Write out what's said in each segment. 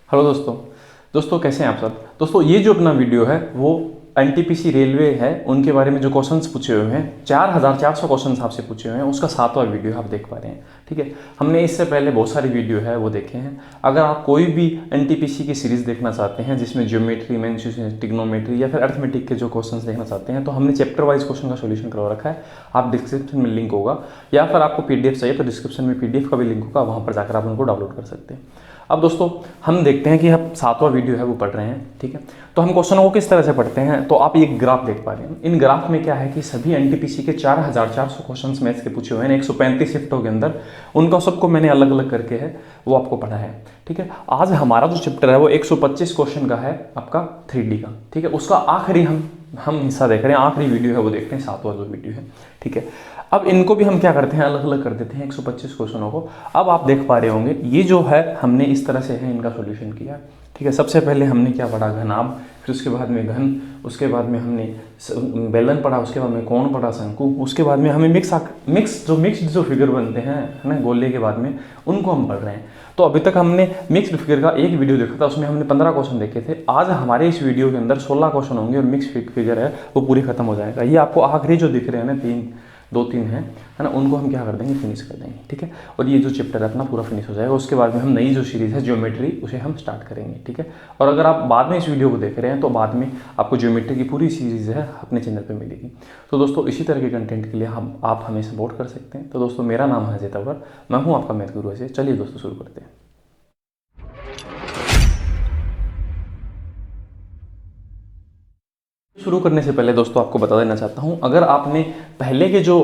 Hello दोस्तों कैसे हैं आप सब। दोस्तों ये जो अपना वीडियो है वो एनटीपीसी रेलवे है, उनके बारे में जो क्वेश्चंस पूछे हुए हैं 4400 क्वेश्चंस आपसे पूछे हुए हैं, उसका 7वां वीडियो आप देख पा रहे हैं। ठीक है, हमने इससे पहले बहुत सारी वीडियो है वो देखे हैं। अगर आप कोई भी एनटीपीसी की सीरीज़ देखना चाहते हैं जिसमें ज्योमेट्री, मेंसुरेशन, ट्रिग्नोमेट्री या फिर अर्थमेटिक के जो क्वेश्चंस देखना चाहते हैं तो हमने चैप्टर वाइज क्वेश्चन का सोल्यूशन करवा रखा है। आप डिस्क्रिप्शन में लिंक होगा, या फिर आपको पीडीएफ चाहिए तो डिस्क्रिप्शन में पीडीएफ का भी लिंक होगा, वहाँ पर जाकर आप उनको डाउनलोड कर सकते हैं। अब दोस्तों हम देखते हैं कि हम 7वां वीडियो है वो पढ़ रहे हैं। ठीक है, तो हम क्वेश्चनों को किस तरह से पढ़ते हैं, तो आप ये ग्राफ देख पा रहे हैं। इन ग्राफ में क्या है कि सभी एनटीपीसी के 4400 क्वेश्चंस मैथ्स के पूछे हुए हैं 135 शिफ्टों के अंदर, उनका सबको मैंने अलग अलग करके है वो आपको पढ़ा है। ठीक है, आज हमारा जो चैप्टर है वो 125 क्वेश्चन का है आपका 3D का। ठीक है, उसका आखिरी हम हिस्सा देख रहे हैं, आखिरी वीडियो है वो देखते हैं, 7वां जो वीडियो है। ठीक है, अब इनको भी हम क्या करते हैं, अलग अलग कर देते हैं 125 क्वेश्चनों को। अब आप देख पा रहे होंगे ये जो है हमने इस तरह से है इनका सॉल्यूशन किया। ठीक है, सबसे पहले हमने क्या पढ़ा, घनाभ, फिर उसके बाद में घन, उसके बाद में हमने बेलन पढ़ा, उसके बाद में कोण पढ़ा, शंकु, उसके बाद में हमें मिक्स्ड जो फिगर बनते हैं है ना गोले के बाद में, उनको हम पढ़ रहे हैं। तो अभी तक हमने मिक्स्ड फिगर का एक वीडियो देखा था, उसमें हमने 15 क्वेश्चन देखे थे। आज हमारे इस वीडियो के अंदर 16 क्वेश्चन होंगे और मिक्स्ड फिगर है वो पूरी खत्म हो जाएगा। ये आपको आखिरी जो दिख रहे हैं ना, 2-3 है ना, उनको हम क्या कर देंगे, फिनिश कर देंगे। ठीक है, और ये जो चैप्टर है अपना पूरा फिनिश हो जाएगा। उसके बाद में हम नई जो सीरीज़ है ज्योमेट्री उसे हम स्टार्ट करेंगे। ठीक है, और अगर आप बाद में इस वीडियो को देख रहे हैं तो बाद में आपको ज्योमेट्री की पूरी सीरीज़ है अपने चैनल पे मिलेगी। तो दोस्तों इसी तरह के कंटेंट के लिए आप हमें सपोर्ट कर सकते हैं। तो दोस्तों मेरा नाम है अजय तंवर, मैं हूँ आपका मैथ गुरु अजय। चलिए दोस्तों शुरू करते हैं। शुरू करने से पहले दोस्तों आपको बता देना चाहता हूं, अगर आपने पहले के जो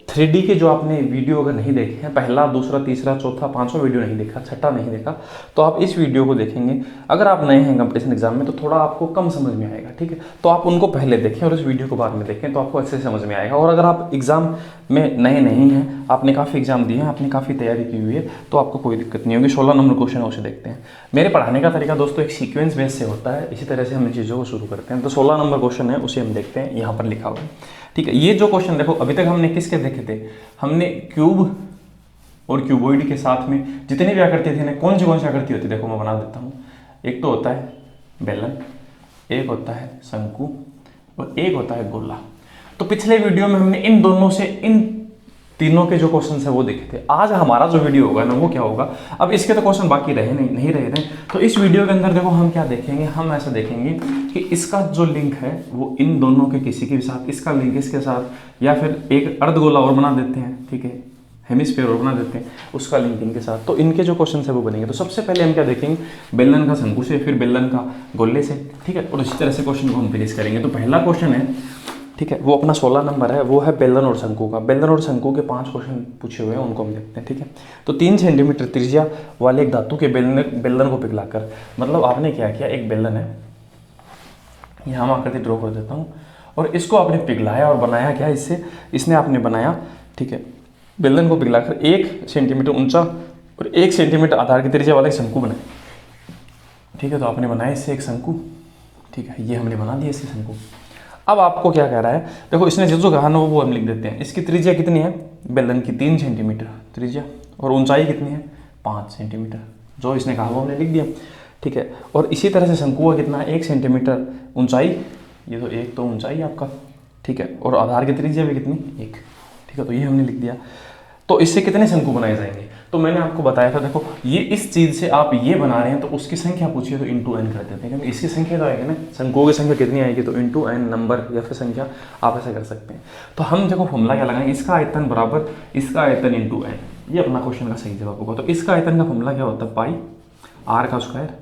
3D के जो आपने वीडियो अगर नहीं देखे हैं, पहला, दूसरा, तीसरा, चौथा, 5वां वीडियो नहीं देखा, छठा नहीं देखा, तो आप इस वीडियो को देखेंगे। अगर आप नए हैं कंपटीशन एग्जाम में तो थोड़ा आपको कम समझ में आएगा। ठीक है, तो आप उनको पहले देखें और इस वीडियो को बाद में देखें तो आपको अच्छे से समझ में आएगा। और अगर आप एग्जाम में नए नहीं हैं, आपने काफ़ी एग्जाम दिए हैं, आपने काफ़ी तैयारी की हुई है, तो आपको कोई दिक्कत नहीं होगी। 16 नंबर क्वेश्चन है उसे देखते हैं। मेरे पढ़ाने का तरीका दोस्तों एक सीक्वेंस बेस से होता है, इसी तरह से हम इन चीज़ों को शुरू करते हैं। तो 16 नंबर क्वेश्चन है उसे हम देखते हैं, यहाँ पर लिखा हुआ है। ठीक है, ये जो क्वेश्चन देखो, अभी तक हमने किसके देखे थे, हमने क्यूब और क्यूबॉइड के साथ में जितनी भी आकृति थी ना, कौन सी आकृति होती है, देखो मैं बना देता हूँ। एक तो होता है बेलन, एक होता है शंकु और एक होता है गोला। तो पिछले वीडियो में हमने इन दोनों से, इन तीनों के जो क्वेश्चन है वो देखे थे। आज हमारा जो वीडियो होगा ना वो क्या होगा, अब इसके तो क्वेश्चन बाकी रहे नहीं रहे थे, तो इस वीडियो के अंदर देखो हम क्या देखेंगे, हम ऐसा देखेंगे कि इसका जो लिंक है वो इन दोनों के किसी के साथ, इसका लिंक इसके साथ, या फिर एक अर्धगोला और बना देते हैं। ठीक है, हेमिस्फीयर और बना देते हैं, उसका लिंक इनके साथ, तो इनके जो क्वेश्चन है वो बनेंगे। तो सबसे पहले हम क्या देखेंगे, बेलन का शंकु से, फिर बेलन का गोले से। ठीक है, और इसी तरह से क्वेश्चन को हम फिनिश करेंगे। तो पहला क्वेश्चन है, ठीक है, वो अपना 16 नंबर है, वो है बेलन और शंकु का। बेलन और शंकु के 5 क्वेश्चन पूछे हुए हैं, उनको हम देखते हैं। ठीक है, तो 3 सेंटीमीटर त्रिज्या वाले एक धातु के बेलन को पिघलाकर, मतलब आपने क्या किया, एक बेलन है, यहाँ मैं आकृति ड्रॉ कर देता हूँ, और इसको आपने पिघलाया और बनाया क्या, इसने आपने बनाया। ठीक है, बेलन को पिघलाकर 1 सेंटीमीटर ऊंचा और 1 सेंटीमीटर आधार की त्रिज्या वाला एक शंकु बनाया। ठीक है, तो आपने बनाया इससे एक शंकु। ठीक है, ये हमने बना दिया इससे शंकु। अब आपको क्या कह रहा है, देखो इसने जो कहा ना वो हम लिख देते हैं। इसकी त्रिज्या कितनी है, बेलन की 3 सेंटीमीटर त्रिज्या, और ऊंचाई कितनी है, 5 सेंटीमीटर, जो इसने कहा वो हमने लिख दिया। ठीक है, और इसी तरह से शंकु का कितना है, 1 सेंटीमीटर ऊंचाई, ये तो एक तो ऊंचाई आपका। ठीक है, और आधार की त्रिज्या भी कितनी, 1। ठीक है, तो ये हमने लिख दिया। तो इससे कितने शंकु बनाए जाएंगे, तो मैंने आपको बताया था, देखो ये इस चीज़ से आप ये बना रहे हैं तो उसकी संख्या पूछिए तो इंटू एन कर देते हैं, क्योंकि इसकी संख्या तो आएगी ना, शंकुओं की संख्या कितनी आएगी, तो इंटू एन नंबर या फिर संख्या आप ऐसा कर सकते हैं। तो हम देखो फॉर्मूला क्या लगाएंगे, इसका आयतन बराबर इसका आयतन इंटू एन, ये अपना क्वेश्चन का सही जवाब होगा। तो इसका आयतन का फॉर्मूला क्या होता है, पाई आर का स्क्वायर,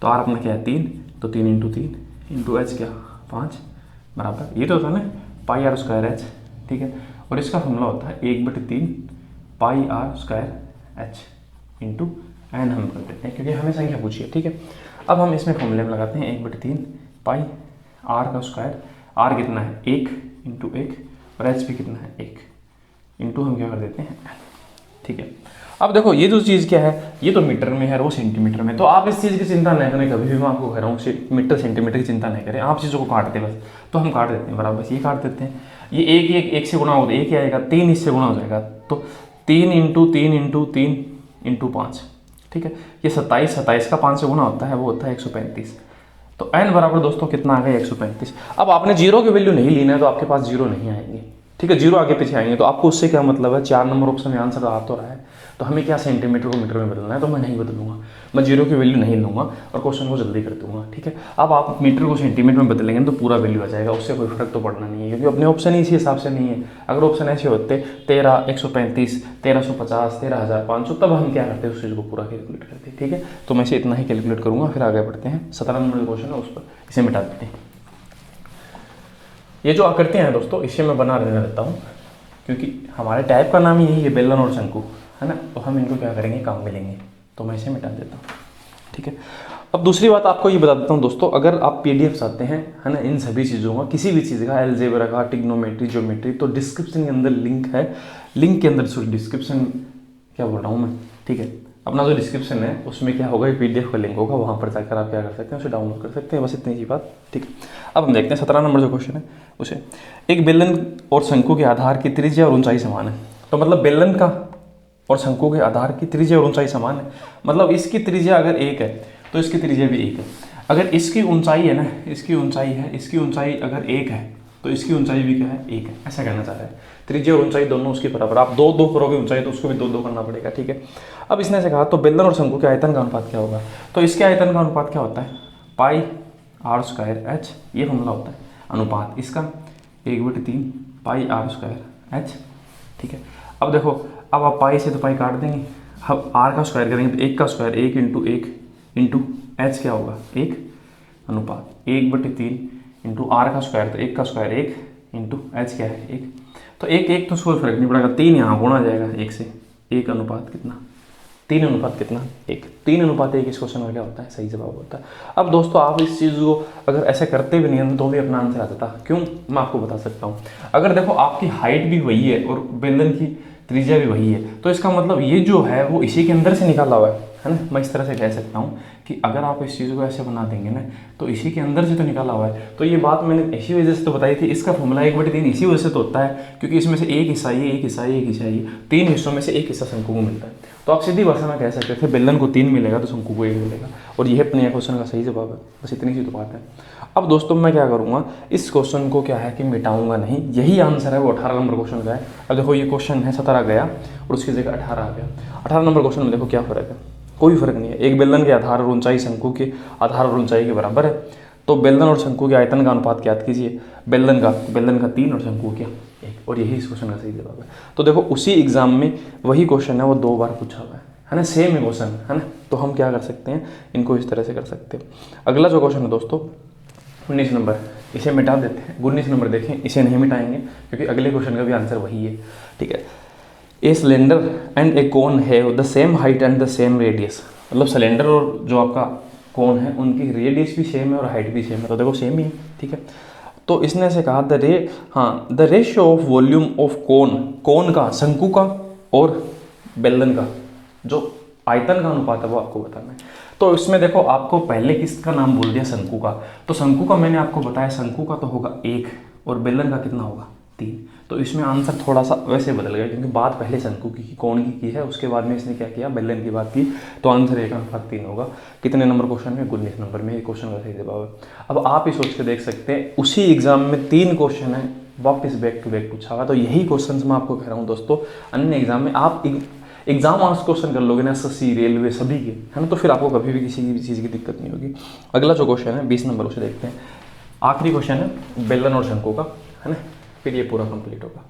तो आर अपना क्या है 3, तो 3 इंटू 3 इंटू एच क्या 5 बराबर, ये तो होता है ना पाई आर स्क्वायर एच। ठीक है, और इसका फॉर्मूला होता है 1/3 pi r square h into n हम कर देते हैं, क्योंकि हमें संख्या पूछी है। ठीक है, अब हम इसमें फॉर्मूले में लगाते हैं 1/3 पाई आर का स्क्वायर, आर कितना है 1 इंटू 1 और एच भी कितना है 1 इंटू हम क्या कर देते हैं। ठीक है, अब देखो ये जो चीज़ क्या है, ये तो मीटर में है और वो सेंटीमीटर में, तो आप इस चीज़ की चिंता नहीं करें, कभी भी मैं आपको कह रहा हूँ मीटर सेंटीमीटर की चिंता नहीं करें, आप चीज़ों को काटते बस, तो हम काट देते हैं बराबर, बस ये काट देते हैं। ये एक से गुणा होगा, एक ही आएगा, 3 इससे गुणा हो जाएगा, तो 3 इंटू 3 इंटू 3 इंटू 5। ठीक है। ये 27 का 5 से गुना होता है, वो होता है 135। तो n बराबर दोस्तों कितना आ गया 135। अब आपने जीरो की वैल्यू नहीं लेना है तो आपके पास जीरो नहीं आएंगे, ठीक है, जीरो आगे पीछे आएंगे। तो आपको उससे क्या मतलब है, 4 नंबर ऑप्शन में आंसर आ तो रहा है, तो हमें क्या सेंटीमीटर को मीटर में बदलना है, तो मैं नहीं बदलूंगा, मैं जीरो की वैल्यू नहीं लूँगा और क्वेश्चन को जल्दी कर दूंगा, ठीक है। अब आप मीटर को सेंटीमीटर में बदलेंगे तो पूरा वैल्यू आ जाएगा, उससे कोई फर्क तो पड़ना नहीं है, क्योंकि अपने ऑप्शन ही इसी हिसाब से नहीं है। अगर ऑप्शन ऐसे होते 13, 135, 1350, 13,500, तब हम क्या करते हैं, उस चीज़ को पूरा कैलकुलेट करते हैं, ठीक है। तो मैं इसे इतना ही कैलकुलेट करूँगा, फिर आगे बढ़ते हैं। 17 नंबर क्वेश्चन है, उस पर इसे मिटा देते हैं। ये जो आकृतियाँ हैं दोस्तों, इसे मैं बना देता हूँ, क्योंकि हमारे टाइप का नाम यही है, बेलन और शंकु, है ना। तो हम इनको क्या करेंगे, काम में लेंगे। तो मैं इसे मिटा देता हूँ, ठीक है। अब दूसरी बात आपको ये बता देता हूँ दोस्तों, अगर आप PDF चाहते हैं, है ना, इन सभी चीज़ों का, किसी भी चीज़ का, अलजेब्रा का, ट्रिग्नोमेट्री, ज्योमेट्री, तो डिस्क्रिप्शन के अंदर लिंक है, लिंक के अंदर सॉरी डिस्क्रिप्शन क्या बोल रहा हूँ मैं, ठीक है, अपना जो डिस्क्रिप्शन है उसमें क्या होगा, PDF का लिंक होगा, वहाँ पर जाकर आप क्या कर सकते हैं, उसे डाउनलोड कर सकते हैं। बस इतनी सी बात, ठीक है। अब हम देखते हैं 17 नंबर जो क्वेश्चन है उसे। एक बेलन और शंकु के आधार की त्रिज्या और ऊंचाई समान है। तो मतलब बेलन का और शंकु के आधार की त्रिज्या और ऊंचाई समान है, मतलब इसकी त्रिज्या अगर 1 है तो इसकी त्रिज्या भी 1 है। अगर इसकी ऊंचाई है ना, इसकी ऊंचाई है, इसकी ऊंचाई अगर 1 है तो इसकी ऊंचाई भी क्या है, 1 है, ऐसा कहना चाह रहा है। त्रिज्या और ऊंचाई दोनों उसके बराबर, आप 2 करोगे ऊंचाई तो उसको भी 2 करना पड़ेगा, ठीक है। अब इसने से कहा तो बेलन और शंकु के आयतन का अनुपात क्या होगा। तो इसके आयतन का अनुपात क्या होता है, पाई r स्क्वायर h, ये फॉर्मूला होता है अनुपात इसका 1/3 पाई r स्क्वायर h, ठीक है। अब देखो, अब आप पाई से तो पाई काट देंगे, अब r का स्क्वायर करेंगे तो 1 का स्क्वायर 1 इंटू 1 इंटू h क्या होगा 1 अनुपात 1/3 इंटू r का स्क्वायर, तो 1 का स्क्वायर 1 इंटू h क्या है 1। तो 1 तो उसको फर्क नहीं पड़ेगा, 3 यहाँ गुणा जाएगा 1 से, 1 अनुपात कितना 3 अनुपात कितना 1, 3 अनुपात 1 इस क्वेश्चन का क्या होता है, सही जवाब होता है। अब दोस्तों आप इस चीज़ को अगर ऐसे करते भी नहीं हैं तो भी अपना आंसर आ जाता, क्यों, मैं आपको बता सकता हूँ। अगर देखो आपकी हाइट भी वही है और बेलन की त्रिज्या भी वही है, तो इसका मतलब ये जो है वो इसी के अंदर से निकाला हुआ है ना। मैं इस तरह से कह सकता हूँ कि अगर आप इस चीज़ को ऐसे बना देंगे ना तो इसी के अंदर से तो निकाला हुआ है। तो ये बात मैंने इसी वजह से तो बताई थी, इसका फॉर्मूला 1/3 इसी वजह से तो होता है, क्योंकि इसमें से एक हिस्सा ये, एक हिस्सा ये, एक हिस्सा ये, 3 हिस्सों में से एक हिस्सा शंकु को मिलता है। तो आप सीधी भाषा में कह सकते थे बेलन को 3 मिलेगा तो शंकु को 1 मिलेगा, और यह अपने क्वेश्चन का सही जवाब है। बस इतनी सी तो बात है। अब दोस्तों मैं क्या करूँगा, इस क्वेश्चन को क्या है कि मिटाऊंगा नहीं, यही आंसर है वो 18 नंबर क्वेश्चन का है। अब देखो ये क्वेश्चन है 17 गया और उसकी जगह 18 आ गया। 18 नंबर क्वेश्चन में देखो क्या फ़र्क है, कोई फर्क नहीं है। एक बेलन के आधार और ऊंचाई शंकु के आधार और ऊंचाई के बराबर है, तो बेलन और शंकु के आयतन का अनुपात ज्ञात कीजिए। बेलन का 3 और शंकु क्या 1, और यही इस क्वेश्चन का सही जवाब है। तो देखो उसी एग्जाम में वही क्वेश्चन है, वो 2 बार पूछा हुआ है ना, सेम है क्वेश्चन, है ना। तो हम क्या कर सकते हैं, इनको इस तरह से कर सकते हैं। अगला जो क्वेश्चन है दोस्तों 19 नंबर, इसे मिटा देते हैं। 19 नंबर देखें, इसे नहीं मिटाएंगे क्योंकि अगले क्वेश्चन का भी आंसर वही है, ठीक है। A cylinder and A cone have the same height and the same radius, मतलब सिलेंडर और जो आपका कोन है उनकी रेडियस भी सेम है और हाइट भी सेम है, तो देखो सेम ही है, ठीक है। तो इसने से कहा the ratio of volume of cone का, शंकु का और बेलन का जो आयतन का अनुपात है वो आपको बताना है। तो इसमें देखो आपको पहले किसका नाम बोल दिया, शंकु का। तो शंकु का मैंने आपको बताया, शंकु का तो होगा 1 और बेलन का कितना होगा 3। तो इसमें आंसर थोड़ा सा वैसे बदल गया, क्योंकि बात पहले शंकु की कोण की है, उसके बाद में इसने क्या किया, बेलन की बात की। तो आंसर 1/3 होगा। कितने नंबर क्वेश्चन में, 19 नंबर में, ये क्वेश्चन का सही जवाब है। अब आप ही सोच के देख सकते हैं, उसी एग्जाम में 3 क्वेश्चन है वापस बैक टू बैक पूछा हुआ। तो यही क्वेश्चन मैं आपको कह रहा हूँ दोस्तों, अन्य एग्जाम में आप एग्जाम आंस क्वेश्चन कर लोगे ना, एसएससी, रेलवे, सभी के, है ना, तो फिर आपको कभी भी किसी भी चीज़ की दिक्कत नहीं होगी। अगला जो क्वेश्चन है 20 नंबर, उसे देखते हैं। आखिरी क्वेश्चन है बेलन और शंकु का, है ना, फिर ये पूरा कंप्लीट होगा।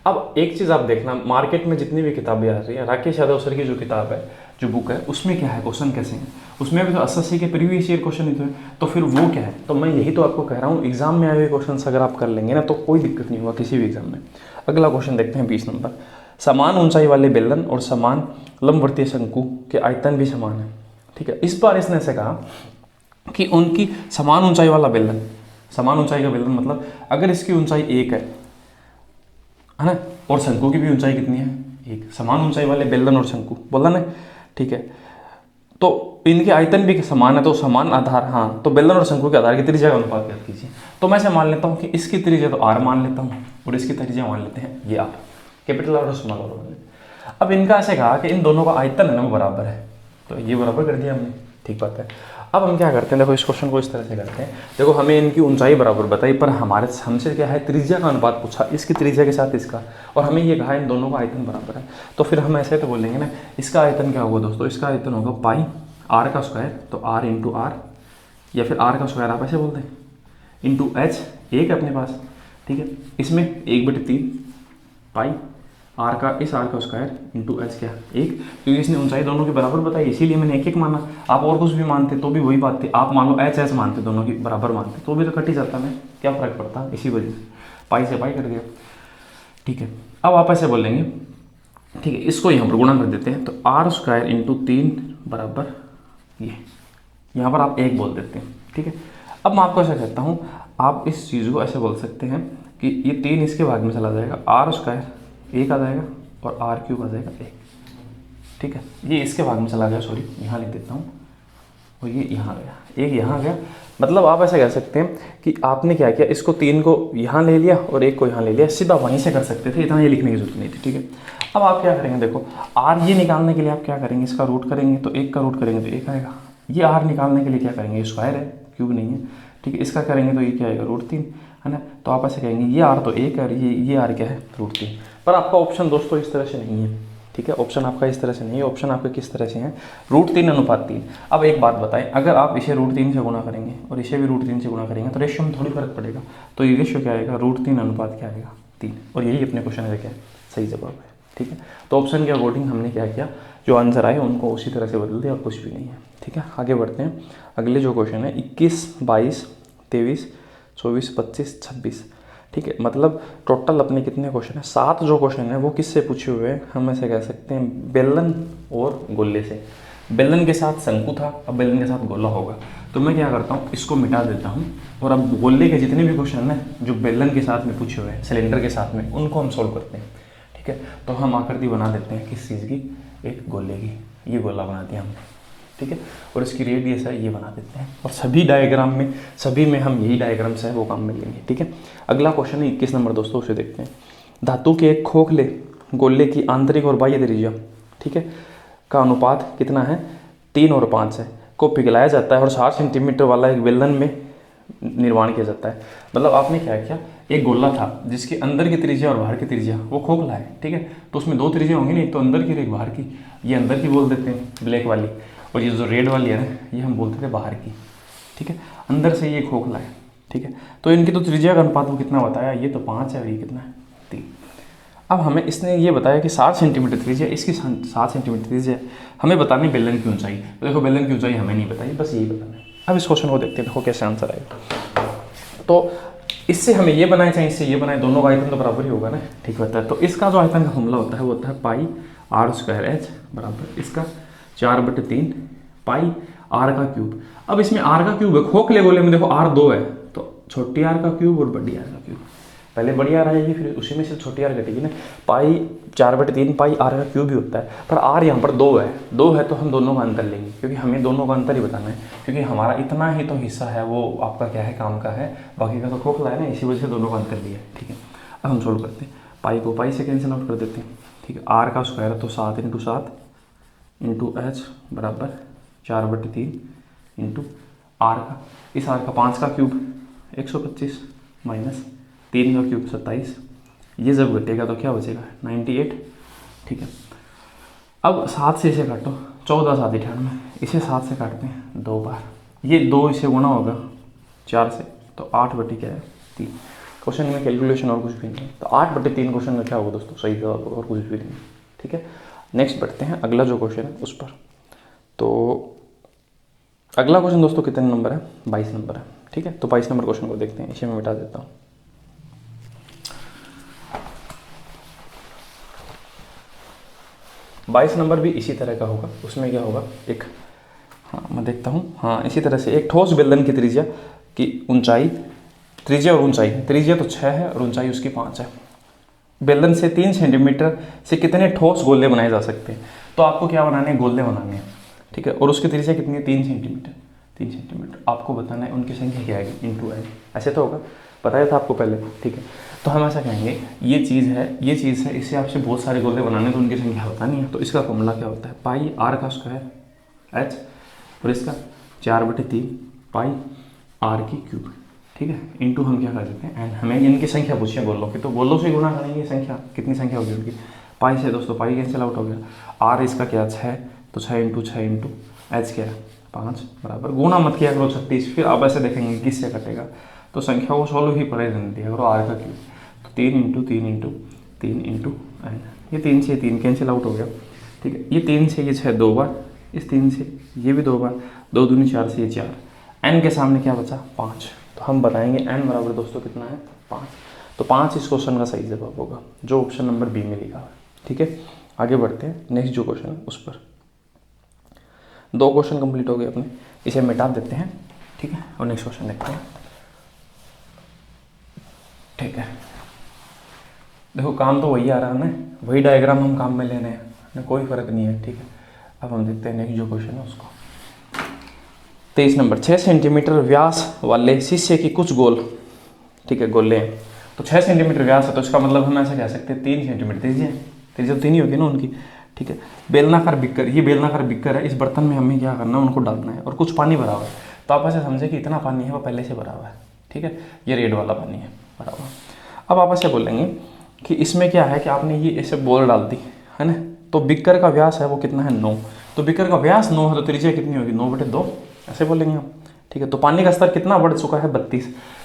अब एक चीज़ आप देखना, मार्केट में जितनी भी किताबें आ रही है, राकेश यादव सर की जो किताब है, जो बुक है, उसमें क्या है, क्वेश्चन कैसे हैं, उसमें भी तो एसएससी के प्रीवियस ईयर क्वेश्चन ही तो फिर वो क्या है। तो मैं यही तो आपको कह रहा हूँ, एग्जाम में आए हुए क्वेश्चन अगर आप कर लेंगे ना तो कोई दिक्कत नहीं होगा किसी भी एग्जाम में। अगला क्वेश्चन देखते हैं 20 नंबर। समान ऊंचाई वाले बेलन और समान लंबवर्तीय शंकु के आयतन भी समान है, ठीक है। इस बार इसने ऐसे कहा कि उनकी समान ऊंचाई वाला बेलन, समान ऊंचाई का बेलन मतलब अगर इसकी ऊंचाई 1 है ना, और शंकु की भी ऊंचाई कितनी है 1, समान ऊंचाई वाले बेलन और शंकु बोला ना, ठीक है। तो इनके आयतन भी समान है, तो समान आधार, हाँ, तो बेलन और शंकु के आधार की त्रिज्या का अनुपात ज्ञात कीजिए। तो मैं ऐसे मान लेता हूँ कि इसकी त्रिज्या तो r मान लेता हूँ और इसकी त्रिज्या मान लेते हैं ये r, कैपिटल R और स्मॉल r। अब इनका ऐसे कहा कि इन दोनों का आयतन है ना वो बराबर है, तो ये बराबर कर दिया हमने, ठीक बात है। अब हम क्या करते हैं, देखो इस क्वेश्चन को इस तरह से करते हैं। देखो हमें इनकी ऊंचाई बराबर बताई, पर हमसे क्या है, त्रिज्या का अनुपात पूछा, इसकी त्रिज्या के साथ इसका, और हमें ये कहा इन दोनों का आयतन बराबर है। तो फिर हम ऐसे तो बोलेंगे ना, इसका आयतन क्या होगा दोस्तों, इसका आयतन होगा पाई आर का स्क्वायर, तो आर इंटू आर, या फिर आर का स्क्वायर आप ऐसे बोलते हैं, इंटू एच एक है अपने पास, ठीक है। इसमें 1/3 पाई आर का, इस आर का स्क्वायर इंटू एच क्या एक, क्योंकि इसने ऊंचाई दोनों के बराबर बताई इसीलिए मैंने एक एक माना। आप और कुछ भी मानते तो भी वही बात थी, आप मान लो एच एच मानते दोनों की बराबर मानते तो भी तो कट ही जाता, मैं क्या फ़र्क पड़ता, इसी वजह से पाई से पाई कट गया, ठीक है। अब आप ऐसे बोलेंगे, ठीक है, इसको यहाँ पर गुणा कर देते हैं, तो आर स्क्वायर इंटू 3 बराबर ये, यहाँ पर आप एक बोल देते हैं, ठीक है। अब मैं आपको ऐसा कहता हूँ, आप इस चीज़ को ऐसे बोल सकते हैं कि ये 3 इसके भाग में चला जाएगा, आर स्क्वायर एक आ जाएगा और आर क्यूब आ जाएगा एक, ठीक है। ये इसके भाग में चला गया, सॉरी यहाँ लिख देता हूँ, और ये यहाँ गया, एक यहाँ गया। मतलब आप ऐसा कह सकते हैं कि आपने क्या किया, इसको 3 को यहाँ ले लिया और एक को यहाँ ले लिया, सीधा वहीं से कर सकते थे, इतना ये लिखने की जरूरत नहीं थी, ठीक है। अब आप क्या करेंगे, देखो आर ये निकालने के लिए आप क्या करेंगे, इसका रूट करेंगे तो एक का रूट करेंगे तो एक आएगा। ये आर निकालने के लिए क्या करेंगे, स्क्वायर है क्यूब नहीं है, ठीक है। इसका करेंगे तो ये क्या आएगा, √3 है ना। तो आप ऐसे कहेंगे ये आर तो एक है और ये आर क्या है, √3। पर आपका ऑप्शन दोस्तों इस तरह से नहीं है, ठीक है। ऑप्शन आपका इस तरह से नहीं है, ऑप्शन आपके किस तरह से है, √3:3। अब एक बात बताएं, अगर आप इसे √3 से गुणा करेंगे और इसे भी √3 से गुणा करेंगे तो रेशियो में थोड़ी फर्क पड़ेगा। तो ये रेशियो क्या आएगा, √3 क्या आएगा 3, और यही अपने क्वेश्चन का क्या है, सही जवाब है, ठीक है। तो ऑप्शन के अकॉर्डिंग हमने क्या किया, जो आंसर आए उनको उसी तरह से बदल दिया और कुछ भी नहीं है, ठीक है। आगे बढ़ते हैं, अगले जो क्वेश्चन है 21, 22, 23, 24, 25, 26, ठीक है। मतलब टोटल अपने कितने क्वेश्चन हैं, 7 जो क्वेश्चन है वो किससे पूछे हुए हैं, हम ऐसे कह सकते हैं बेलन और गोले से। बेलन के साथ शंकु था, अब बेलन के साथ गोला होगा। तो मैं क्या करता हूँ, इसको मिटा देता हूँ, और अब गोले के जितने भी क्वेश्चन हैं जो बेलन के साथ में पूछे हुए हैं, सिलेंडर के साथ में, उनको हम सोल्व करते हैं, ठीक है। तो हम आकृति बना देते हैं किस चीज़ की, एक गोले की, ये गोला बना दिया हमने, ठीक है। और इसकी रेडियस है ये बना देते हैं, और सभी डायग्राम में, सभी में हम यही डायग्राम्स है वो काम में लेंगे, ठीक है। अगला क्वेश्चन है 21 नंबर दोस्तों, उसे देखते हैं। धातु के एक खोखले गोले की आंतरिक और बाह्य त्रिज्या, ठीक है, का अनुपात कितना है, 3 और 5 है, को पिघलाया जाता है और 60 सेंटीमीटर वाला एक बेलन में निर्माण किया जाता है। मतलब आपने क्या किया, एक गोला था जिसके अंदर की त्रिज्या और बाहर की त्रिज्या वो खोखला है, ठीक है। तो उसमें 2 त्रिज्या होंगी ना, एक तो अंदर की और एक बाहर की। ये अंदर की बोल देते हैं ब्लैक वाली, और ये जो रेड वाली है ना, ये हम बोलते थे बाहर की, ठीक है। अंदर से ये खोखला है, ठीक है। तो इनकी तो त्रिज्या का अनुपात वो कितना बताया, ये तो 5 है और ये कितना है 3। अब हमें इसने ये बताया कि 60 सेंटीमीटर त्रिज्या, इसकी 60 सेंटीमीटर त्रिज्या, हमें बतानी बेलन की ऊंचाई। तो देखो बेलन की ऊंचाई हमें नहीं बताई, बस यही बताना है। अब इस क्वेश्चन को देखते हैं, देखो कैसे आंसर आएगा। तो इससे हमें ये बनाए चाहे इससे ये बनाए, दोनों का आयतन तो बराबर ही होगा ना, ठीक होता है। तो इसका जो आयतन का फॉर्मूला होता है वो होता है पाई आर स्क्वायर एच बराबर इसका 4/3 पाई आर का क्यूब। अब इसमें आर का क्यूब है, खोखले गोले में देखो आर 2 है, तो छोटी आर का क्यूब और बड़ी आर का क्यूब। पहले बड़ी आर आएगी फिर उसी में से छोटी आर घटेगी ना। पाई 4/3 पाई आर का क्यूब भी होता है, पर आर यहाँ पर 2 है तो हम दोनों का अंतर लेंगे, क्योंकि हमें दोनों का अंतर ही बताना है, क्योंकि हमारा इतना ही तो हिस्सा है वो आपका क्या है, काम का है, बाकी का तो खोखला है ना, इसी वजह से दोनों का अंतर लिया है, ठीक है। अब हम सोल्व करते हैं, पाई को पाई से कैंसिल आउट कर देते हैं, ठीक है। आर का स्क्वायर तो 7 × 7 इंटू एच बराबर 4/3 इंटू आर का, इस आर का 5 का क्यूब 125 माइनस 3 का क्यूब 27, ये जब घटेगा तो क्या बचेगा 98, ठीक है। अब 7 से इसे काटो, 14 7 98, इसे 7 से काटते हैं 2 बार, ये 2 इसे गुणा होगा 4 से, तो 8/3। क्वेश्चन में कैलकुलेशन और कुछ भी नहीं है, तो 8/3 क्वेश्चन का क्या होगा दोस्तों, सही जवाब और कुछ भी नहीं, ठीक है। नेक्स्ट बढ़ते हैं, अगला जो क्वेश्चन है उस पर। तो अगला क्वेश्चन दोस्तों कितने नंबर है, 22 नंबर है, ठीक है। तो 22 नंबर क्वेश्चन को देखते हैं, इसे मैं मिटा देता हूँ। बाईस नंबर भी इसी तरह का होगा, उसमें क्या होगा, एक, हाँ मैं देखता हूँ, हाँ इसी तरह से एक ठोस बेलन की त्रिज्या की ऊंचाई, त्रिज्या और ऊंचाई, त्रिज्या तो 6 है और ऊंचाई उसकी 5 है। बेलन से 3 सेंटीमीटर से कितने ठोस गोले बनाए जा सकते हैं। तो आपको क्या बनाने हैं, गोले बनाने हैं, ठीक है। और उसकी त्रिज्या कितनी है, 3 सेंटीमीटर। 3 सेंटीमीटर आपको बताना है, उनकी संख्या क्या आएगी इंटू आएगी, ऐसे तो होगा, बताया था आपको पहले, ठीक है। तो हम ऐसा कहेंगे ये चीज़ है, इससे आपसे बहुत सारे गोले बनाने तो उनकी संख्या बतानी है। तो इसका फॉर्मूला क्या होता है, पाई आर का स्क्वायर एच, और इसका 4/3 पाई आर की क्यूब, ठीक है, इंटू हम क्या कर देते हैं एन। हमें इनकी संख्या पूछी है गोलों की, तो गोलों से गुणा करेंगे संख्या, कितनी संख्या होगी उनकी, पाई से दोस्तों पाई कैंसिल आउट हो गया, आर इसका क्या 6, तो 6 इंटू 6 इंटू एच क्या है 5 बराबर, गुणा मत किया करो 36, फिर आप ऐसे देखेंगे किससे कटेगा, तो संख्या को सॉल्व ही पड़े रहने दिया करो, आर का क्यूब, तो 3 इंटू 3 इंटू 3 इंटू एन, ये 3 से 3 कैंसिल आउट हो गया, ठीक है, ये 3 से ये 6 2 बार, इस 3 से ये भी 2 बार, 2 दूनी 4 से ये 4, एन के सामने क्या बचा 5, तो हम बताएंगे एन बराबर दोस्तों कितना है 5, तो 5 इस क्वेश्चन का सही जवाब होगा, जो ऑप्शन नंबर बी में लिखा है, ठीक है। आगे बढ़ते हैं, नेक्स्ट जो क्वेश्चन है उस पर, 2 क्वेश्चन कंप्लीट हो गए अपने, इसे मिटा देते हैं, ठीक है, और नेक्स्ट क्वेश्चन देखते हैं, ठीक है। देखो काम तो वही आ रहा है ना, वही डायग्राम हम काम में ले रहे हैं ना, कोई फर्क नहीं है, ठीक है। अब हम देखते हैं नेक्स्ट जो क्वेश्चन है उसको, 23 नंबर, 6 सेंटीमीटर व्यास वाले शीशे की कुछ गोल, ठीक है, गोले हैं, तो 6 सेंटीमीटर व्यास है, तो इसका मतलब हम ऐसा कह सकते हैं 3 सेंटीमीटर त्रिज्या तो 3 ही होगी ना उनकी, ठीक है। बेलनाकार बिक्कर, ये बेलनाकार बिक्कर है, इस बर्तन में हमें क्या करना है, उनको डालना है, और कुछ पानी भरा हुआ है, तो आप ऐसे समझे कि इतना पानी है वो पहले से भरा हुआ है, ठीक है, ये रेड वाला पानी है भरा हुआ। अब आप ऐसे बोलेंगे कि इसमें क्या है कि आपने ये ऐसे बॉल डाल दी है ना, तो बिक्कर का व्यास है वो कितना है 9, तो बिक्कर का व्यास 9 है, तो त्रिज्या कितनी होगी 9/2, ऐसे बोलेंगे हम, ठीक है। तो पानी का स्तर कितना बढ़ चुका है 32,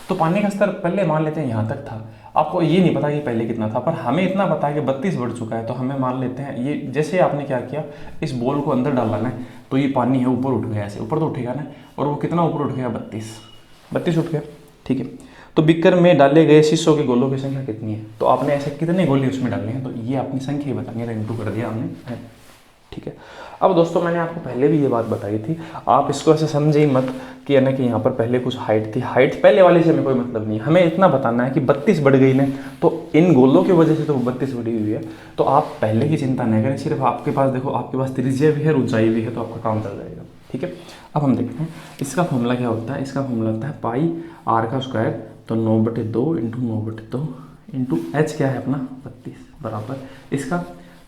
तो पानी का स्तर पहले मान लेते हैं यहाँ तक था, आपको ये नहीं पता कि पहले कितना था, पर हमें इतना पता है कि 32 बढ़ चुका है, तो हमें मान लेते हैं ये, जैसे आपने क्या किया, इस बॉल को अंदर डाला ना, तो ये पानी है ऊपर उठ गया, ऐसे ऊपर तो उठेगा ना, और वो कितना ऊपर उठ गया 32 उठ गया, ठीक है। तो बिक्कर में डाले गए शीशों के गोलों की संख्या कितनी है, तो आपने ऐसे कितने गोले उसमें डाले हैं, तो ये अपनी संख्या ही बताएंगे, इंटू कर दिया हमने, ठीक है। अब दोस्तों मैंने आपको पहले भी ये बात बताई थी, आप इसको ऐसे समझे ही मत कि है ना कि यहाँ पर पहले कुछ हाइट थी, हाइट पहले वाले से हमें कोई मतलब नहीं है, हमें इतना बताना है कि 32 बढ़ गई ना, तो इन गोलों की वजह से तो 32 बढ़ी हुई है, तो आप पहले की चिंता नहीं करें, सिर्फ आपके पास देखो, आपके पास त्रिज्या भी है, ऊंचाई भी है, तो आपका काम चल जाएगा, ठीक है। अब हम देखते हैं इसका फॉर्मूला क्या होता है, इसका फॉर्मूला होता है पाई आर का स्क्वायर, तो 9/2 इंटू 9/2 इंटू एच क्या है अपना 32 बराबर, इसका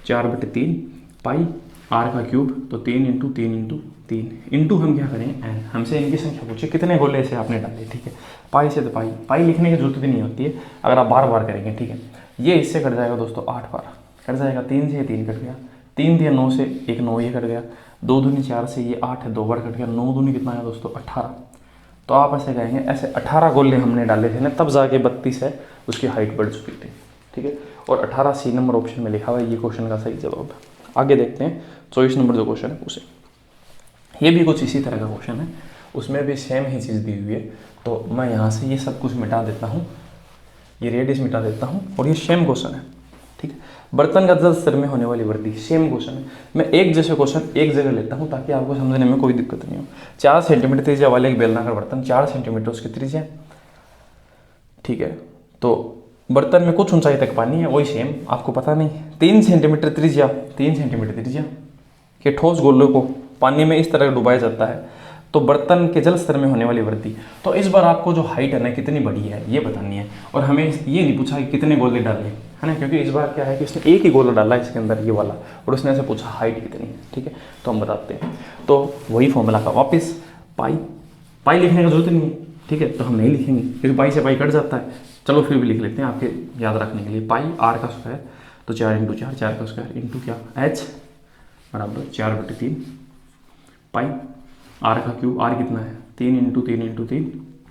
4/3 पाई आर का क्यूब, तो 3 इंटू 3 इंटू 3 इंटू हम क्या करें एन, हमसे इनकी संख्या पूछे कितने गोले से आपने डाले, ठीक है। पाई से तो पाई लिखने की जरूरत भी नहीं होती है, अगर आप बार बार करेंगे, ठीक है। ये इससे कट जाएगा दोस्तों 8 बार कट जाएगा, 3 से 3 कट गया, 3 दिया 9 से 1 9 ये कट गया, 2 दूनी 4 से ये 8 है, 2 बार कट गया, 9 दूनी कितना है दोस्तों 18, तो आप ऐसे कहेंगे ऐसे 18 गोले हमने डाले थे ना, तब जाके 32 है उसकी हाइट बढ़ चुकी थी, ठीक है। और 18 सी नंबर ऑप्शन में लिखा हुआ है, ये क्वेश्चन का सही जवाब है। आगे देखते हैं 24 नंबर जो क्वेश्चन है उसे, ये भी कुछ इसी तरह का क्वेश्चन है, उसमें भी सेम ही चीज़ दी हुई है, तो मैं यहाँ से ये सब कुछ मिटा देता हूँ, ये रेडियस मिटा देता हूँ, और ये सेम क्वेश्चन है, ठीक है। बर्तन का जल स्तर में होने वाली वृद्धि, सेम क्वेश्चन है, मैं एक जैसे क्वेश्चन एक जगह लेता हूँ ताकि आपको समझने में कोई दिक्कत नहीं हो। 4 सेंटीमीटर त्रिज्या वाले एक बेलनाकार बर्तन, 4 सेंटीमीटर उसकी त्रिज्या, ठीक है। तो बर्तन में कुछ ऊंचाई तक पानी है, वही सेम आपको पता नहीं, 3 सेंटीमीटर त्रिज्या, 3 सेंटीमीटर त्रिज्या के ठोस गोलों को पानी में इस तरह डुबाया जाता है, तो बर्तन के जल स्तर में होने वाली वृद्धि, तो इस बार आपको जो हाइट है ना कितनी बड़ी है ये बतानी है, और हमें ये नहीं पूछा कि कितने गोले डाले, है ना, क्योंकि इस बार क्या है कि उसने एक ही गोला डाला है इसके अंदर ये वाला, और उसने ऐसे पूछा हाइट कितनी है, ठीक है। तो हम बताते हैं, तो वही फॉर्मूला का वापस पाई लिखने की जरूरत नहीं है, ठीक है, तो हम नहीं लिखेंगे क्योंकि पाई से पाई कट जाता है, चलो फिर भी लिख लेते हैं आपके याद रखने के लिए, पाई आर का स्क्वायर, तो 4 इंटू 4 4 का स्क्वायर इंटू क्या एच बराबर 4/3 पाई आर का क्यूब, आर कितना है 3 इंटू 3 इंटू 3,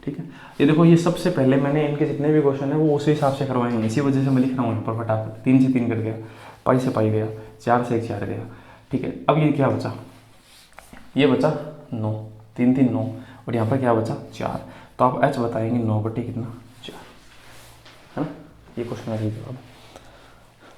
ठीक है। ये देखो ये सबसे पहले मैंने इनके जितने भी क्वेश्चन है वो उसी हिसाब से करवाएंगे, इसी वजह से मैं लिख रहा हूँ यहाँ पर फटाफट, 3 से 3 कट गया, पाई से पाई गया, 4 से 1 4 गया, ठीक है। अब ये क्या बचा, ये बचा 9, 3 3 9, और यहाँ पर क्या बचा 4, तो आप एच बताएंगे 9/4 है ना, ये क्वेश्चन का सही जवाब है।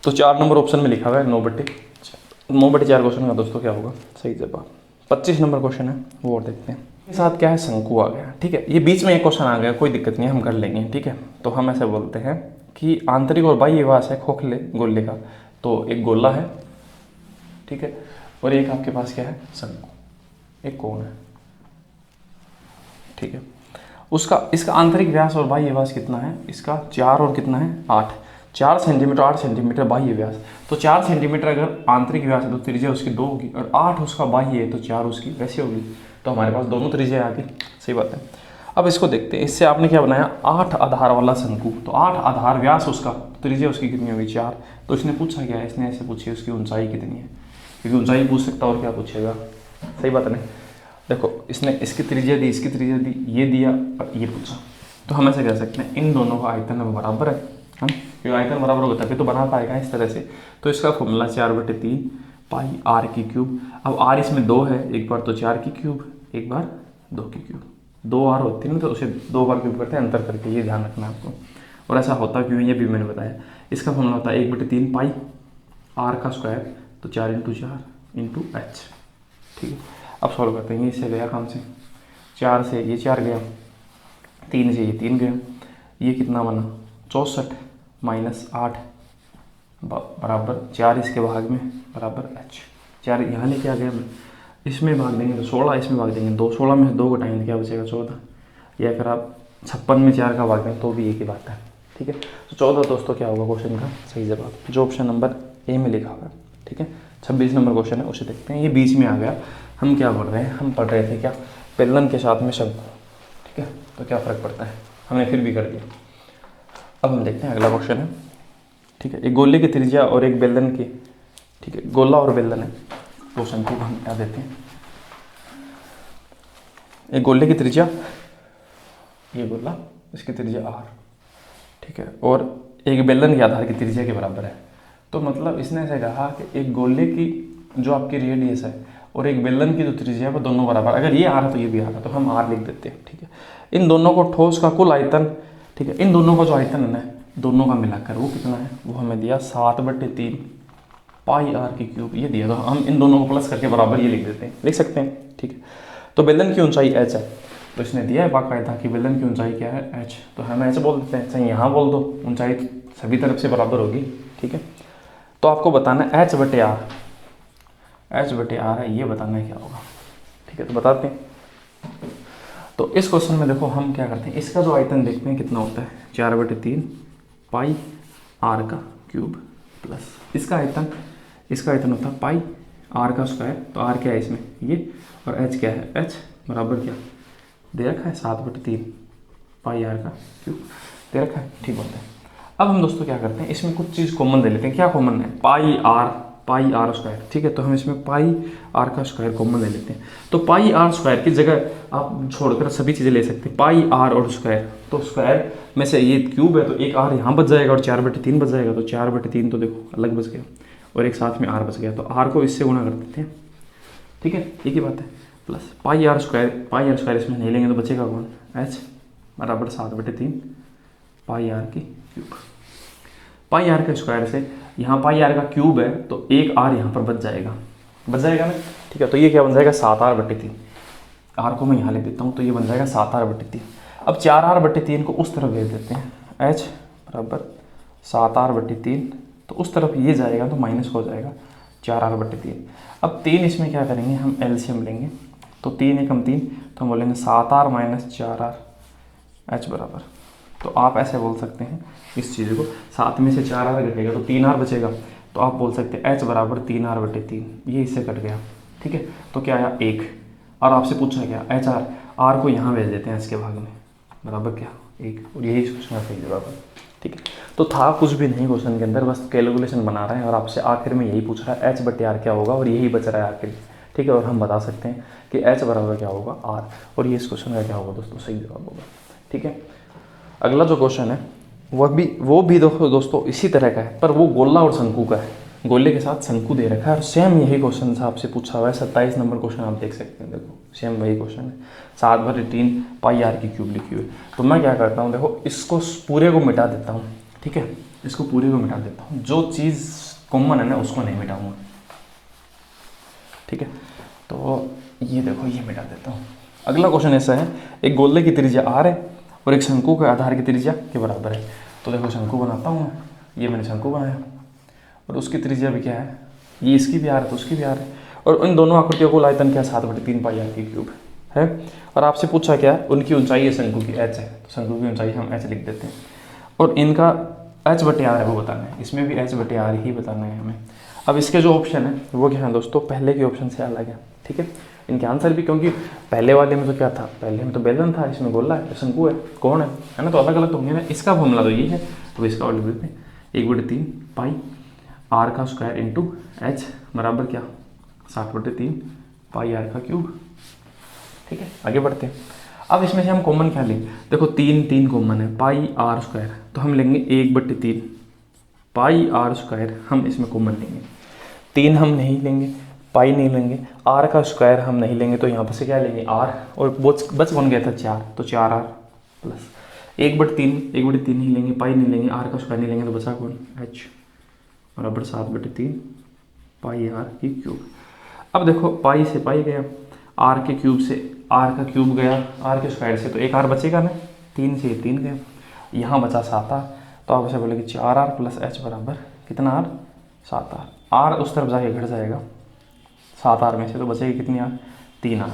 तो 4 नंबर ऑप्शन में लिखा हुआ है 9/4 क्वेश्चन का दोस्तों क्या होगा सही जवाब। 25 नंबर क्वेश्चन है वो और देखते हैं, इसके साथ क्या है शंकु आ गया, ठीक है। ये बीच में एक क्वेश्चन आ गया, कोई दिक्कत नहीं है, हम कर लेंगे, ठीक है। तो हम ऐसे बोलते हैं कि आंतरिक और बाह्य व्यास है खोखले गोले का, तो एक गोला है, ठीक है, और एक आपके पास क्या है शंकु, एक कोण है, ठीक है। इसका आंतरिक व्यास और बाह्य व्यास कितना है, इसका 4 और कितना है 8, 4 सेंटीमीटर 8 सेंटीमीटर बाह्य व्यास, तो 4 सेंटीमीटर अगर आंतरिक व्यास है तो त्रिज्या उसकी 2 होगी, और 8 उसका बाह्य है तो 4 उसकी वैसे होगी। तो हमारे पास दोनों त्रिज्या आ गई, सही बात है। अब इसको देखते हैं, इससे आपने क्या बनाया, 8 आधार वाला शंकु, तो 8 आधार व्यास उसका, त्रिज्या उसकी कितनी होगी 4। तो इसने पूछा क्या है, इसने ऐसे पूछी उसकी ऊंचाई कितनी है, क्योंकि ऊंचाई पूछ सकता और क्या पूछेगा, सही बात है नहीं। देखो इसने इसकी त्रिज्या दी, इसकी त्रिज्या दी, ये दिया और ये पूछा, तो हम ऐसे कह सकते हैं इन दोनों का आयतन बराबर है, क्योंकि आयतन बराबर होगा तभी तो बना पाएगा इस तरह से। तो इसका फॉर्मूला 4/3 पाई आर की क्यूब। अब आर इसमें 2 है, एक बार तो 4 की क्यूब, एक बार 2 की क्यूब, 2 आर होती है ना, तो उसे 2 बार क्यूब करते हैं अंतर करके, ये ध्यान रखना है आपको। और ऐसा होता क्यों है ये भी मैंने बताया। इसका फॉर्मूला होता है 1/3 पाई आर का स्क्वायर, तो 4 × 4 × h, ठीक है। अब सॉल्व करते हैं, इससे गया काम से, 4 से ये 4 गया, 3 से ये 3 गया, ये कितना बना 64 - 8 बराबर 4 इसके भाग में बराबर h। 4 यहाँ लेके आ गया मैं, इसमें भाग देंगे तो 16, इसमें भाग देंगे 2, 16 में से 2 घटाएंगे क्या बचेगा 14, या फिर आप 56 में 4 का भाग दें तो भी एक ही बात है, ठीक है। तो 14 दोस्तों क्या होगा क्वेश्चन का सही जवाब, जो ऑप्शन नंबर ए में लिखा हुआ है, ठीक है। 26 नंबर क्वेश्चन है, उसे देखते हैं। ये बीच में आ गया, हम क्या पढ़ रहे हैं, हम पढ़ रहे थे क्या, बेलन के साथ में शंकु, ठीक है। तो क्या फ़र्क पड़ता है, हमने फिर भी कर दिया। अब हम देखते हैं अगला क्वेश्चन है, ठीक है। एक गोले की त्रिज्या और एक बेलन की, ठीक है, गोला और बेलन है, तो शंकु को हम क्या देते हैं, एक गोले की त्रिज्या, ये गोला, इसकी त्रिज्या r, ठीक है, और एक बेलन के आधार की त्रिज्या के बराबर है। तो मतलब इसने ऐसे कहा कि एक गोले की जो आपकी रेडियस है और एक बेलन की जो त्रिज्या है वो दोनों बराबर, अगर ये r है तो ये भी r है, तो हम r लिख देते हैं, ठीक है। इन दोनों को ठोस का कुल आयतन, ठीक है, इन दोनों का जो आयतन है ना, दोनों का मिलाकर वो कितना है, वो हमें दिया 7/3 पाई आर की क्यूब, ये दिया। तो हम इन दोनों को प्लस करके बराबर ये लिख देते हैं, लिख सकते हैं, ठीक है। तो बेलन की ऊंचाई h है, तो इसने दिया है बाकायदा कि बेलन की ऊंचाई क्या है h, तो हम ऐसे बोल देते हैं, चाहे यहाँ बोल दो, ऊंचाई सभी तरफ से बराबर होगी, ठीक है। तो आपको बताना है h/r, h/r है, ये बताना है क्या होगा, ठीक है। तो बताते हैं। तो इस क्वेश्चन में देखो हम क्या करते हैं, इसका जो आयतन देखते हैं कितना होता है, 4/3 पाई आर का क्यूब प्लस इसका आयतन होता है पाई आर का स्क्वायर। तो आर क्या है इसमें ये, और एच क्या है, एच बराबर क्या दे रखा है 7/3 पाई आर का क्यूब दे रखा है, ठीक होता है। अब हम दोस्तों क्या करते हैं, इसमें कुछ चीज़ कॉमन ले लेते हैं। क्या कॉमन है, पाई आर स्क्वायर, ठीक है। तो हम इसमें पाई आर का स्क्वायर कॉमन ले लेते हैं। तो पाई आर स्क्वायर की जगह आप छोड़कर सभी चीज़ें ले सकते हैं, पाई आर और स्क्वायर। तो स्क्वायर में से ये क्यूब है तो एक आर यहाँ बच जाएगा और 4/3 बच जाएगा, तो 4/3 तो देखो अलग बच गया और एक साथ में आर बच गया, तो आर को इससे गुणा कर देते हैं, ठीक है, एक ही बात है। प्लस पाई आर स्क्वायर इसमें नहीं लेंगे तो बचेगा कौन, एच बराबर 7/3 पाई आर की क्यूब। पाई आर के स्क्वायर से यहाँ पाई आर का क्यूब है तो एक आर यहाँ पर बच जाएगा ना, ठीक है। तो ये क्या बन जाएगा 7r/3, आर को मैं यहाँ लिख देता हूँ, तो ये बन जाएगा 7r/3। अब 4r/3 को उस तरफ भेज देते हैं, h बराबर 7r/3, तो उस तरफ ये जाएगा तो माइनस हो जाएगा 4r/3। अब 3 इसमें क्या करेंगे, हम एलसीएम लेंगे, तो 3 एकम 3, तो हम बोलेंगे 7r - 4r h बराबर। तो आप ऐसे बोल सकते हैं इस चीज़ को, 7 में से 4r घटेगा तो 3r बचेगा, तो आप बोल सकते हैं h बराबर 3r/3, ये इससे कट गया, ठीक है। तो क्या आया 1, और आपसे पूछा गया एच आर को यहाँ भेज देते हैं इसके भाग में, बराबर क्या 1, और यही क्वेश्चन का सही जवाब है, ठीक है। तो था कुछ भी नहीं क्वेश्चन के अंदर, बस कैलकुलेशन बना रहे हैं और आपसे आखिर में यही पूछ रहा है h/r क्या होगा, और यही बच रहा है आखिर, ठीक है। और हम बता सकते हैं कि h बराबर क्या होगा r, और ये इस क्वेश्चन का क्या होगा दोस्तों, सही जवाब होगा, ठीक है। अगला जो क्वेश्चन है वो भी दोस्तों इसी तरह का है, पर वो गोला और शंकु का है, गोले के साथ शंकु दे रखा है, और सेम यही क्वेश्चन से आपसे पूछा हुआ है। 27 नंबर क्वेश्चन आप देख सकते हैं, देखो सेम वही क्वेश्चन है, 7/3 पाई आर की क्यूब लिखी हुई। तो मैं क्या करता हूँ, देखो इसको पूरे को मिटा देता हूँ, ठीक है, इसको पूरे को मिटा देता हूँ, जो चीज़ कॉमन है ना उसको नहीं मिटाऊंगा, ठीक है। तो ये देखो ये मिटा देता हूँ। अगला क्वेश्चन ऐसा है, एक गोले की त्रिज्या r है और एक शंकु के आधार की त्रिज्या के बराबर है। तो देखो शंकु बनाता हूँ मैं, ये मैंने शंकु बनाया और उसकी त्रिज्या भी क्या है, ये इसकी भी r है तो उसकी भी r है, और इन दोनों आकृतियों को आयतन क्या 7/3 पाई आर की क्यूब है। और आपसे पूछा क्या है, उनकी ऊंचाई है शंकु की h है, तो शंकु की ऊंचाई हम h लिख देते हैं, और इनका एच बटे आर है वो बताना है, इसमें भी एच बटे आर ही बताना है हमें। अब इसके जो ऑप्शन है वो क्या है दोस्तों, पहले के ऑप्शन से अलग है, ठीक है। इनके आंसर भी, क्योंकि पहले वाले में तो क्या था, पहले में तो बेलन था, इसमें गोला है, शंकु है, कौन है ना, तो अलग अलग तो होंगे ना। इसका फॉर्मूला तो ये है, तो इसका और लिख देते हैं 1/3 पाई आर का स्क्वायर इंटू एच बराबर क्या 60/3 पाई आर का क्यूब, ठीक है। आगे बढ़ते हैं। अब इसमें से हम कॉमन क्या लेंगे, देखो 3 कॉमन है, पाई आर स्क्वायर, तो हम लेंगे 1/3 पाई आर स्क्वायर, हम इसमें कॉमन लेंगे। 3 हम नहीं लेंगे, पाई नहीं लेंगे, आर का स्क्वायर हम नहीं लेंगे, तो यहाँ पर से क्या लेंगे आर, और बच कौन गया था 4, तो 4r प्लस 1/3 नहीं लेंगे, पाई नहीं लेंगे, आर का स्क्वायर नहीं लेंगे, तो बचा कौन h बराबर 7/3 पाई आर की क्यूब। अब देखो पाई से पाई गया, आर के क्यूब से आर का क्यूब गया, आर के स्क्वायर से तो एक आर बचेगा ना, 3 से 3 गया, यहाँ बचा 7r, तो आप ऐसे बोलेंगे 4r प्लस h बराबर कितना आर 7r, आर उस तरफ जाके घट जाएगा 7r में से, तो बचेगी कितनी आर 3r।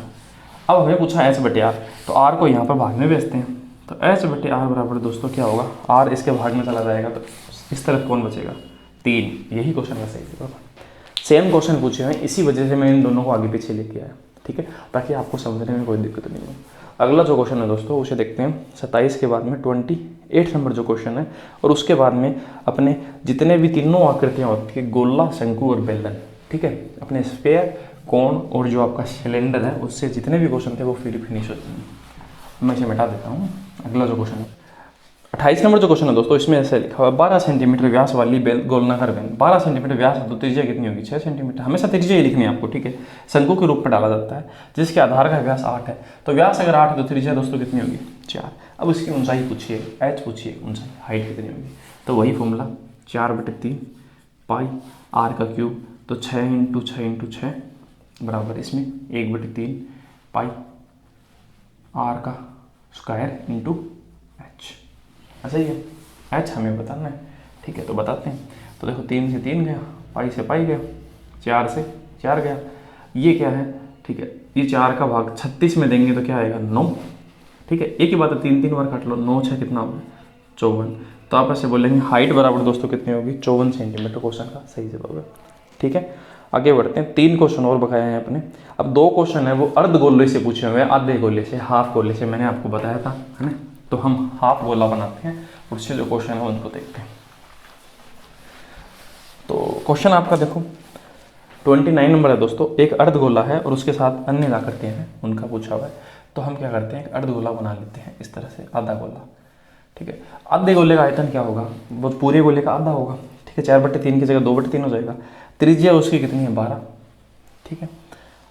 अब हमें पूछा h बटे आर, तो आर को यहाँ पर भाग में भेजते हैं, तो h बटे आर बराबर दोस्तों क्या होगा, आर इसके भाग में चला जाएगा, तो इस तरफ कौन बचेगा 3, यही क्वेश्चन का सही जवाब। सेम क्वेश्चन पूछे हैं, इसी वजह से मैं इन दोनों को आगे पीछे लेके आया, ठीक है, ताकि आपको समझने में कोई दिक्कत नहीं हो। अगला जो क्वेश्चन है दोस्तों उसे देखते हैं। 27 के बाद में 28 नंबर जो क्वेश्चन है, और उसके बाद में अपने जितने भी तीनों आकृतियाँ होती है, गोला, शंकु और बेलन, ठीक है, अपने स्फीयर, कोण और जो आपका सिलेंडर है, उससे जितने भी क्वेश्चन थे वो फिनिश होते हैं। मैं इसे मिटा देता हूँ। अगला जो क्वेश्चन है 28 नंबर जो क्वेश्चन है दोस्तों, इसमें ऐसे लिखा हुआ है 12 सेंटीमीटर व्यास वाली बेल गोलनाकार बेल, 12 सेंटीमीटर व्यास, तो त्रिज्या कितनी होगी 6 सेंटीमीटर, हमेशा त्रिज्या ही लिखनी है आपको, ठीक है, शंकु के रूप में डाला जाता है, जिसके आधार का व्यास 8 है, तो व्यास अगर 8 है तो त्रिज्या दोस्तों कितनी होगी 4। अब उसकी ऊंचाई पूछिए, एच पूछिए, ऊंचाई हाइट कितनी होगी, तो वही फॉर्मूला 4/3 पाई आर का क्यूब, तो 6 बराबर इसमें 1/3 पाई आर का स्क्वायर इंटू एच, ऐसा ही है, एच हमें बताना है, ठीक है, तो बताते हैं। तो देखो 3 से 3 गया, पाई से पाई गया, 4 से 4 गया, ये क्या है, ठीक है, ये 4 का भाग 36 में देंगे तो क्या आएगा 9, ठीक है, एक ही बात है, 3 बार काट लो, 9 6 कितना होगा 54, तो आप ऐसे बोलेंगे हाइट बराबर दोस्तों कितनी होगी 54 सेंटीमीटर, क्वेश्चन का सही जवाब है, ठीक है। आगे बढ़ते हैं, 3 क्वेश्चन और बकाया हैं अपने। अब 2 क्वेश्चन है वो अर्ध गोले से पूछे हुए हैं, आधे गोले से, हाफ गोले से, मैंने आपको बताया था, है ना, तो हम हाफ गोला बनाते हैं, उससे जो क्वेश्चन है उनको देखते हैं। तो क्वेश्चन आपका देखो 29 नंबर है दोस्तों, एक अर्ध गोला है और उसके साथ अन्य आकृतियां हैं, उनका पूछा हुआ है, तो हम क्या करते हैं, एक अर्ध गोला बना लेते हैं इस तरह से, आधा गोला, ठीक है। आधे गोले का आयतन क्या होगा, वो पूरे गोले का आधा होगा, ठीक है, 4/3 की जगह 2/3 हो जाएगा, त्रिज्या उसकी कितनी है 12, ठीक है,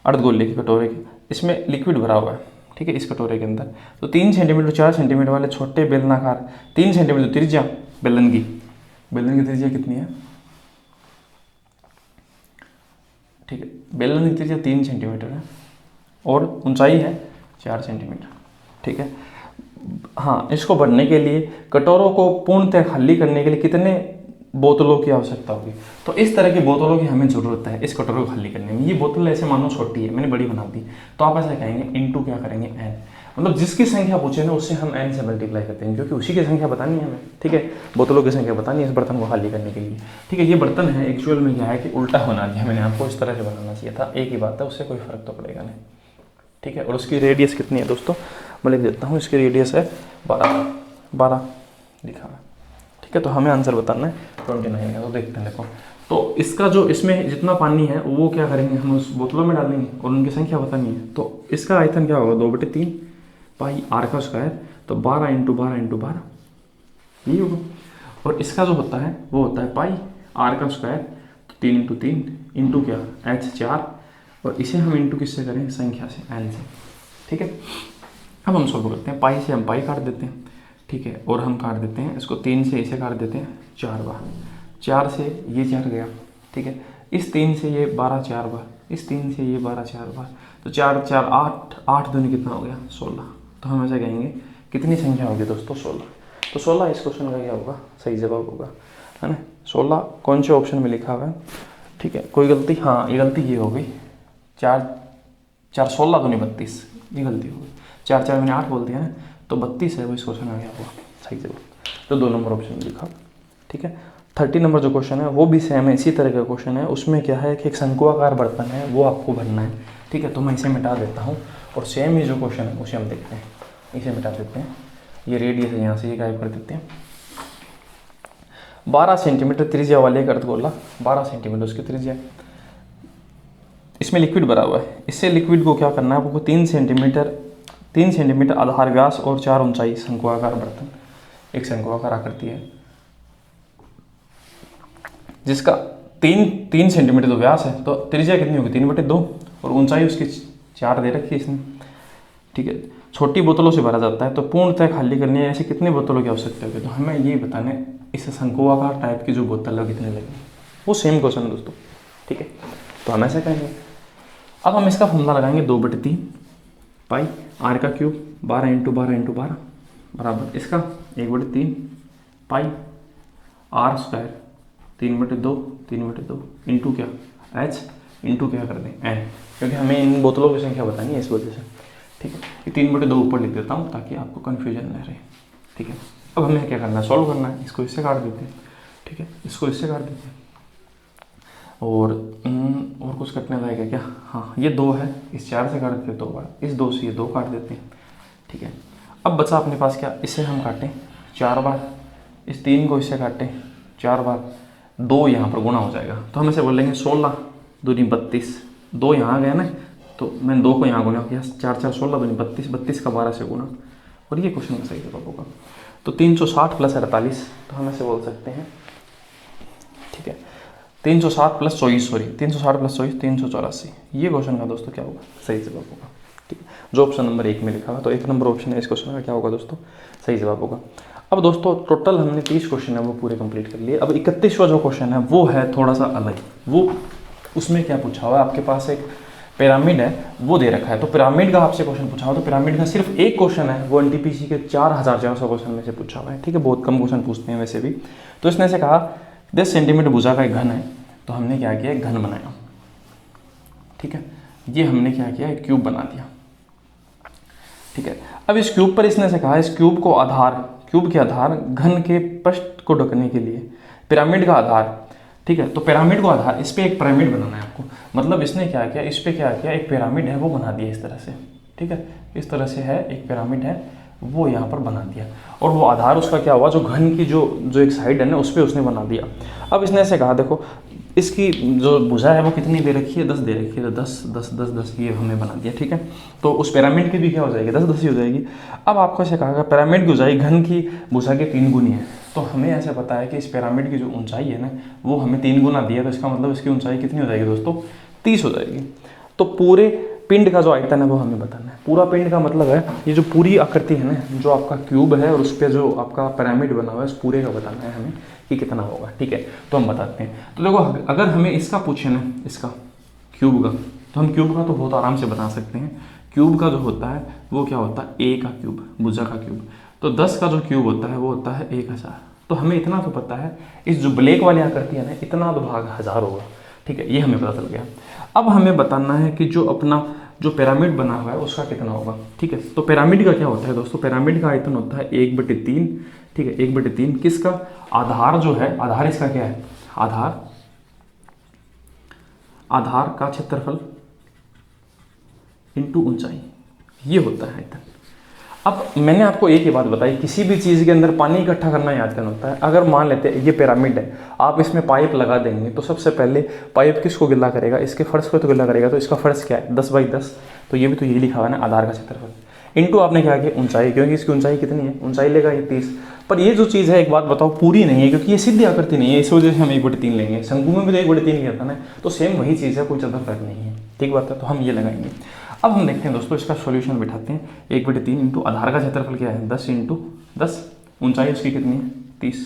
अर्ध गोले की कटोरे की, इसमें लिक्विड भरा हुआ है, ठीक है, इस कटोरे के अंदर, तो 3 सेंटीमीटर 4 सेंटीमीटर वाले छोटे बेलनाकार, 3 सेंटीमीटर त्रिज्या बेलन की त्रिज्या कितनी है, ठीक है, बेलन की त्रिज्या 3 सेंटीमीटर है और ऊंचाई है 4 सेंटीमीटर, ठीक है। हाँ, इसको भरने के लिए कटोरों को पूर्णतः खाली करने के लिए कितने बोतलों की आवश्यकता होगी, तो इस तरह की बोतलों की हमें ज़रूरत है इस कटोरे को खाली करने में। ये बोतल ऐसे मानो छोटी है, मैंने बड़ी बना दी, तो आप ऐसा कहेंगे इनटू क्या करेंगे n, मतलब जिसकी संख्या पूछे ना उससे हम n से मल्टीप्लाई करते हैं, क्योंकि उसी की संख्या बतानी है हमें, ठीक है, बोतलों की संख्या बतानी है इस बर्तन को खाली करने के लिए, ठीक है। ये बर्तन है, एक्चुअल में क्या है कि उल्टा बना दिया मैंने आपको, इस तरह से बनाना चाहिए था, एक ही बात है, उससे कोई फर्क तो पड़ेगा नहीं, ठीक है। और उसकी रेडियस कितनी है दोस्तों, मैं लिख देता हूँ, इसकी रेडियस है 12 लिखा है, ठीक है। तो हमें आंसर बताना है 29 का, तो देखते हैं। देखो तो इसका जो इसमें जितना पानी है वो क्या करेंगे, हम उस बोतलों में डालेंगे और उनकी संख्या बतानी है, तो इसका आयतन क्या होगा 2/3 पाई आर का स्क्वायर, तो 12 × 12 × 12 यही होगा, और इसका जो होता है वो होता है पाई आर का स्क्वायर, तो 3 × 3 इंटू क्या h 4, और इसे हम इंटू किससे करें, संख्या से n से, ठीक है। अब हम सॉल्व करते हैं, पाई से हम पाई काट देते हैं, ठीक है, और हम काट देते हैं इसको 3 से इसे काट देते हैं 4 बार, 4 से ये 4 गया, ठीक है, इस 3 से ये 12 4 बार, इस 3 से ये 12 4 बार, तो 4 4 8 8 दूनी कितना हो गया 16, तो हम ऐसा कहेंगे कितनी संख्या होगी दोस्तों 16, तो 16 इस क्वेश्चन का क्या होगा, सही जवाब होगा, है ना। 16 कौन से ऑप्शन में लिखा हुआ है, ठीक है, कोई गलती, हाँ ये गलती ये हो गई, 4 4 16 दूनी 32, ये गलती हो गई, 4 4 मैंने 8 बोल दिया है, तो 32 है वो इस क्वेश्चन आ गया होगा सही जवाब, तो 2 नंबर ऑप्शन में लिखा ठीक है। 30 नंबर जो क्वेश्चन है वो भी सेम है, इसी तरह का क्वेश्चन है। उसमें क्या है कि एक शंकुआकार बर्तन है, वो आपको भरना है, ठीक है। तो मैं इसे मिटा देता हूँ और सेम ही जो क्वेश्चन है उसे हम देखते हैं। इसे मिटा देते हैं, ये रेडियस है यहाँ से ये गायब कर देते हैं। 12 सेंटीमीटर त्रिज्या वाले एक अर्धगोला, 12 सेंटीमीटर उसकी त्रिज्या, इसमें लिक्विड भरा हुआ है। इससे लिक्विड को क्या करना है आपको, 3 सेंटीमीटर आधार व्यास और 4 ऊंचाई शंकुआकार बर्तन, एक शंकुआकार आकृति है जिसका 3 सेंटीमीटर तो व्यास है, तो त्रिज्या कितनी होगी 3/2 और ऊंचाई उसकी 4 दे रखी है इसने, ठीक है। छोटी बोतलों से भरा जाता है, तो पूर्णतः खाली करनी है, ऐसी कितनी बोतलों की आवश्यकता होगी, तो हमें ये बताना है इस शंकुआकार टाइप की जो बोतल है कितनी लगेगी। वो सेम क्वेश्चन है दोस्तों, ठीक है। तो हम ऐसा करेंगे, अब हम इसका फॉर्मूला लगाएंगे 2/3 पाई आर का क्यूब 12 × 12 × 12 बराबर इसका 1/3 पाई आर स्क्वायर 3/2 इंटू क्या एच इंटू क्या कर दें एन, क्योंकि हमें इन बोतलों की संख्या बतानी है इस वजह से, ठीक है। ये 3/2 ऊपर लिख देता हूँ ताकि आपको कन्फ्यूजन न रहे, ठीक है। अब हमें क्या करना है, सॉल्व करना है। इसको इससे काट देते हैं, ठीक है, इसको इससे काट देते हैं और कुछ कटने लायक क्या, हाँ ये 2 है, इस 4 से काट देते हैं 2 बार, इस 2 से ये 2 काट देते हैं, ठीक है। अब बचा अपने पास क्या, इससे हम काटें 4 बार, इस 3 को इससे काटें 4 बार, 2 यहाँ पर गुना हो जाएगा, तो हम इसे बोलेंगे 16 दूनी 32, 2 यहाँ गया ना, तो मैंने 2 को यहाँ गुना किया, 4 4 16 दूनी 32, 32 का 12 से गुना, और ये क्वेश्चन का सही जवाब होगा। तो 360 + 48, तो हम ऐसे बोल सकते हैं, ठीक है, 360 + 24 सॉरी 360 + 24 384, ये क्वेश्चन का दोस्तों क्या होगा, सही जवाब होगा, ठीक है। जो ऑप्शन नंबर 1 में लिखा हुआ, तो 1 नंबर ऑप्शन है इस क्वेश्चन का क्या होगा दोस्तों, सही जवाब होगा। अब दोस्तों टोटल हमने 30 क्वेश्चन है वो पूरे कंप्लीट कर लिए। अब 31वां जो क्वेश्चन है वो है थोड़ा सा अलग, वो उसमें क्या पूछा हुआ है, आपके पास एक पिरामिड है वो दे रखा है, तो पिरामिड का आपसे क्वेश्चन पूछा हुआ, तो पिरामिड का सिर्फ एक क्वेश्चन है, वो एनटीपीसी के 4400 क्वेश्चन में से पूछा हुआ है, ठीक है। बहुत कम क्वेश्चन पूछते हैं वैसे भी। तो इसने से कहा 10 सेंटीमीटर भुजा का एक घन है, तो हमने क्या किया, एक घन बनाया, ठीक है। ये हमने क्या किया, एक क्यूब बना दिया, ठीक है। अब इस क्यूब पर इसने से कहा इस क्यूब के आधार घन के पृष्ठ को ढकने के लिए पिरामिड का आधार, ठीक है। तो पिरामिड को आधार, इस पे एक पिरामिड बनाना है आपको, मतलब इसने क्या किया, इस पे क्या किया, एक पिरामिड है वो बना दिया इस तरह से, ठीक है। इस तरह से है, एक पिरामिड है वो यहाँ पर बना दिया, और वो आधार उसका क्या हुआ, जो घन की जो एक साइड है ना उस पर उसने बना दिया। अब इसने ऐसे कहा देखो इसकी जो भुजा है वो कितनी दे रखी है, 10 दे रखी है, तो 10 10 10 10 ये हमने बना दिया, ठीक है। तो उस पिरामिड की भी क्या हो जाएगी, 10 10 ही हो जाएगी। अब आपको ऐसे कहा पिरामिड की ऊंचाई घन की भुजा के 3 गुनी है, तो हमें ऐसे पता है कि इस पिरामिड की जो ऊंचाई है ना वो हमें 3 गुना दी है, तो इसका मतलब इसकी ऊंचाई कितनी हो जाएगी दोस्तों, 30 हो जाएगी। तो पूरे पिंड का जो आयतन है वो हमें बताना है। पूरा पिंड का मतलब है ये जो पूरी आकृति है ना, जो आपका क्यूब है और उस पर जो आपका पिरामिड बना हुआ है, उस पूरे का बताना है हमें कि कितना होगा, ठीक है। तो हम बताते हैं। तो देखो अगर हमें इसका पूछे ना, इसका क्यूब का, तो हम क्यूब का तो बहुत आराम से बता सकते हैं। क्यूब का जो होता है वो क्या होता है, ए का क्यूब, भुजा का क्यूब। तो 10 का जो क्यूब होता है वो होता है 1000। तो हमें इतना तो पता है, इस जो ब्लैक वाली आकृति है ना, इतना तो भाग 1000 होगा, ठीक है, ये हमें पता चल गया। अब हमें बताना है कि जो अपना जो पिरामिड बना हुआ है उसका कितना होगा, ठीक है। तो पिरामिड का क्या होता है दोस्तों, पिरामिड का आयतन होता है 1/3, ठीक है, 1/3 किसका, आधार जो है, आधार इसका क्या है, आधार का क्षेत्रफल इंटू ऊंचाई, ये होता है आयतन। अब मैंने आपको एक ही बात बताई, किसी भी चीज़ के अंदर पानी इकट्ठा करना ही आयतन होता है। अगर मान लेते हैं ये पिरामिड है, आप इसमें पाइप लगा देंगे, तो सबसे पहले पाइप किसको गिला करेगा, इसके फर्श को तो गिला करेगा। तो इसका फर्श क्या है, 10/10, तो ये भी तो यही लिखा हुआ है ना, आधार का क्षेत्रफल इंटू आपने क्या किया, ऊंचाई, क्योंकि इसकी ऊंचाई कितनी है, ऊंचाई लेगा ये 30। पर ये जो चीज़ है एक बात बताओ, पूरी नहीं है, क्योंकि ये सीधी आकृति नहीं है, इस वजह से हम 1/3 लेंगे। शंकु में भी तो 1/3 लिया था ना, तो सेम वही चीज़ है, कोई ज़्यादा फर्क नहीं है, ठीक बात है। तो हम ये लगाएंगे। अब हम देखते हैं दोस्तों, इसका सॉल्यूशन बिठाते हैं। 1/3 इंटू आधार का क्षेत्रफल क्या है, 10 × 10, ऊंचाई उसकी कितनी है, 30,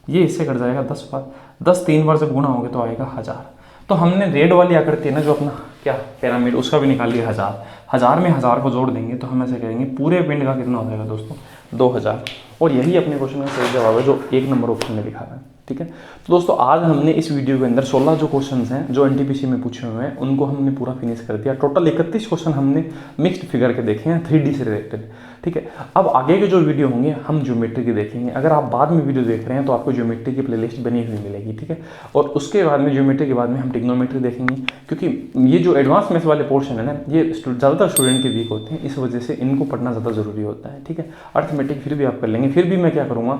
ये इससे कट जाएगा 10 बार, 10 3 बार जब गुणा होंगे तो आएगा 1000। तो हमने रेड वाली आकृति है ना जो अपना क्या पिरामिड, उसका भी निकाल लिया 1000, 1000 में 1000 को जोड़ देंगे तो हम ऐसे कहेंगे पूरे पिंड का कितना हो जाएगा दोस्तों, 2000। और यही अपने क्वेश्चन का सही जवाब है जो 1 नंबर ऑप्शन में लिखा है। ठीक है। तो दोस्तों आज हमने इस वीडियो के अंदर 16 जो क्वेश्चंस हैं जो एनटीपीसी में पूछे हुए हैं उनको हमने पूरा फिनिश कर दिया। टोटल 31 क्वेश्चन हमने मिक्स्ड फिगर के देखे हैं 3D से रिलेटेड, ठीक है। अब आगे के जो वीडियो होंगे हम ज्योमेट्री के देखेंगे। अगर आप बाद में वीडियो देख रहे हैं तो आपको ज्योमेट्री की प्लेलिस्ट बनी हुई मिलेगी, ठीक है। और उसके बाद में ज्योमेट्री के बाद में हम ट्रिग्नोमेट्री देखेंगे, क्योंकि ये जो एडवांस मैथ्स वाले पोर्शन है ना ये ज़्यादातर स्टूडेंट के वीक होते हैं, इस वजह से इनको पढ़ना ज़्यादा ज़रूरी होता है, ठीक है। अर्थमेटिक फिर भी आप कर लेंगे, फिर भी मैं क्या करूँगा,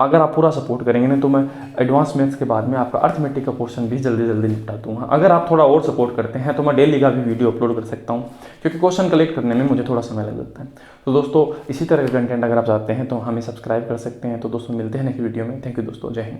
अगर आप पूरा सपोर्ट करेंगे ना तो मैं एडवांस मैथ्स के बाद में आपका अर्थमेटिक का पोर्शन भी जल्दी जल्दी निपटा दूंगा। अगर आप थोड़ा और सपोर्ट करते हैं तो मैं डेली का भी वीडियो अपलोड कर सकता हूं, क्योंकि क्वेश्चन कलेक्ट करने में मुझे थोड़ा समय लग जाता है। तो दोस्तों इसी तरह का कंटेंट अगर आप चाहते हैं तो हमें सब्सक्राइब कर सकते हैं। तो दोस्तों मिलते हैं नेक्स्ट वीडियो में। थैंक यू दोस्तों, जय हिंद।